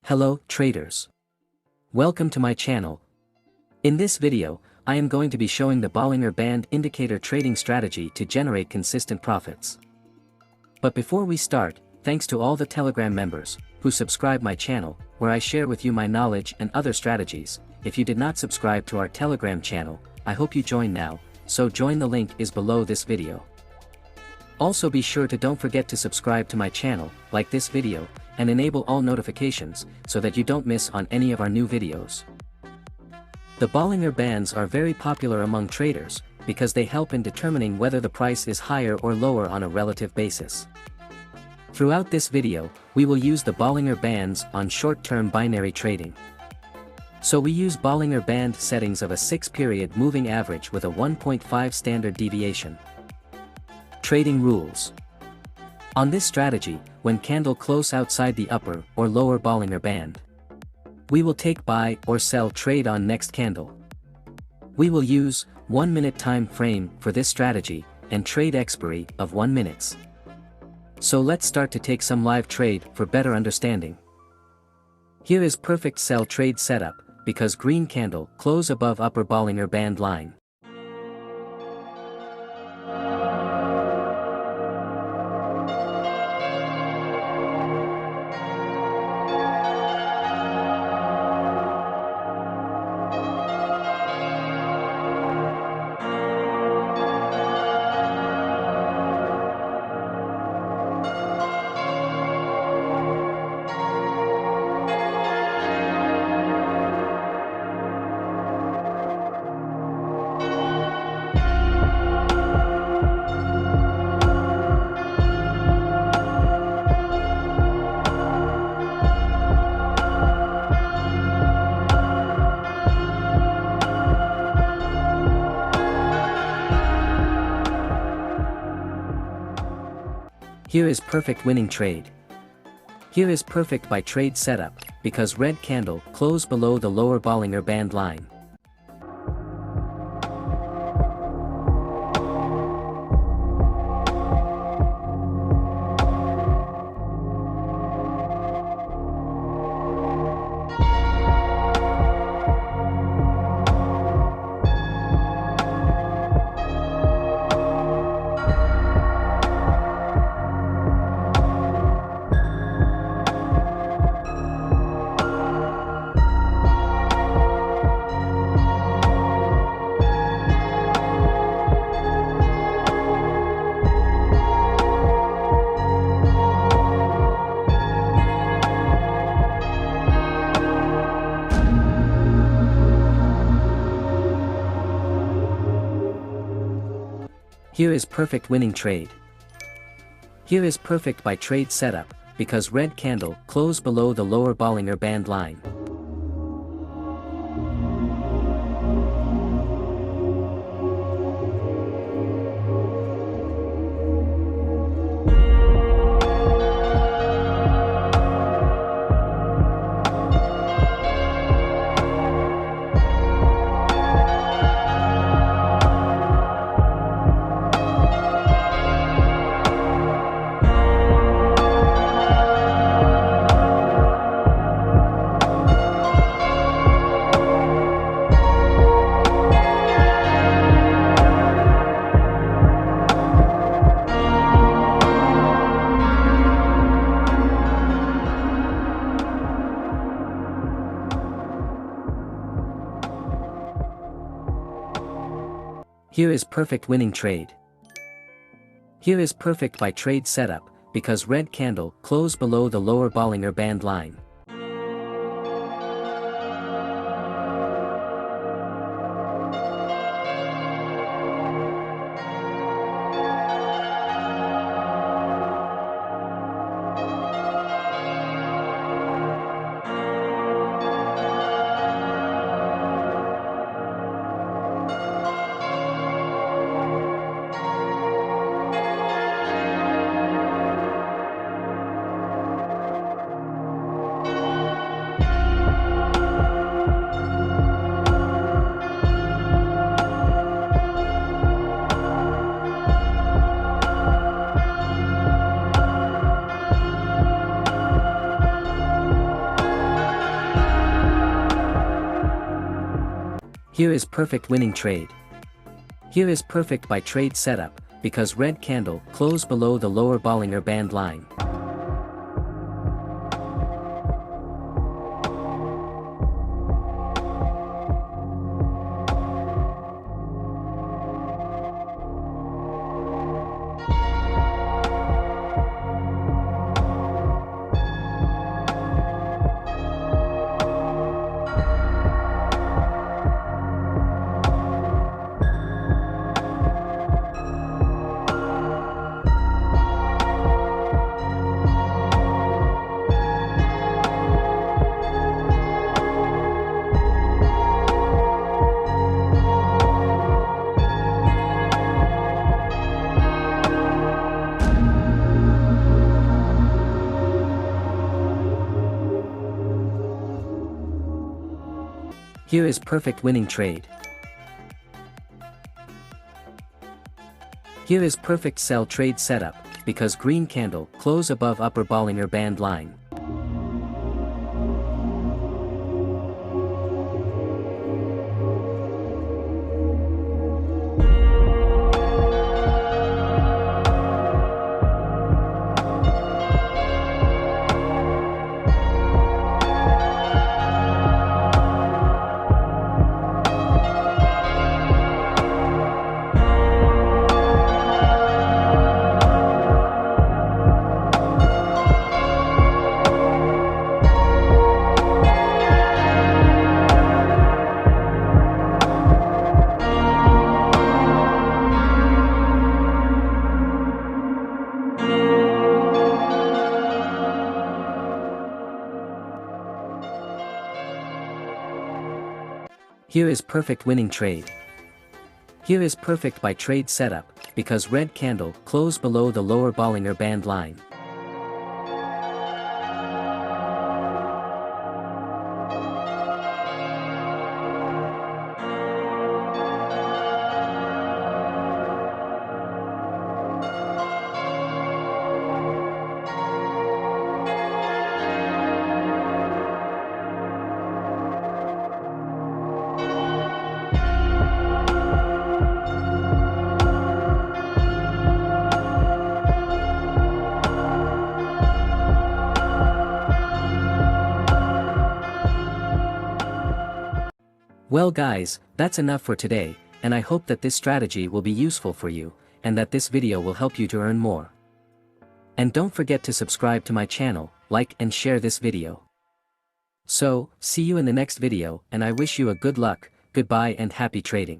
Hello, traders. Welcome to my channel. In this video, I am going to be showing the Bollinger Band indicator trading strategy to generate consistent profits. But before we start, thanks to all the Telegram members who subscribe my channel, where I share with you my knowledge and other strategies. If you did not subscribe to our Telegram channel, I hope you join now, so join, the link is below this video. Also be sure to don't forget to subscribe to my channel, like this video, and enable all notifications, so that you don't miss on any of our new videos. The Bollinger Bands are very popular among traders, because they help in determining whether the price is higher or lower on a relative basis. Throughout this video, we will use the Bollinger Bands on short-term binary trading. So we use Bollinger Band settings of a 6-period moving average with a 1.5 standard deviation. Trading rules. On this strategy, when candle close outside the upper or lower Bollinger Band, we will take buy or sell trade on next candle. We will use 1 minute time frame for this strategy and trade expiry of 1 minute. So let's start to take some live trade for better understanding. Here is perfect sell trade setup, because green candle close above upper Bollinger Band line. Here is perfect winning trade. Here is perfect buy trade setup, because red candle close below the lower Bollinger Band line. Here is perfect winning trade. Here is perfect buy trade setup, because red candle close below the lower Bollinger Band line. Here is perfect winning trade. Here is perfect buy trade setup, because red candle close below the lower Bollinger Band line. Here is perfect winning trade. Here is perfect by trade setup, because red candle closed below the lower Bollinger Band line. Here is perfect winning trade. Here is perfect sell trade setup, because green candle close above upper Bollinger Band line. Here is perfect winning trade. Here is perfect by trade setup, because red candle closed below the lower Bollinger Band line. Well guys, that's enough for today, and I hope that this strategy will be useful for you, and that this video will help you to earn more. And don't forget to subscribe to my channel, like and share this video. So, see you in the next video, and I wish you a good luck, goodbye and happy trading.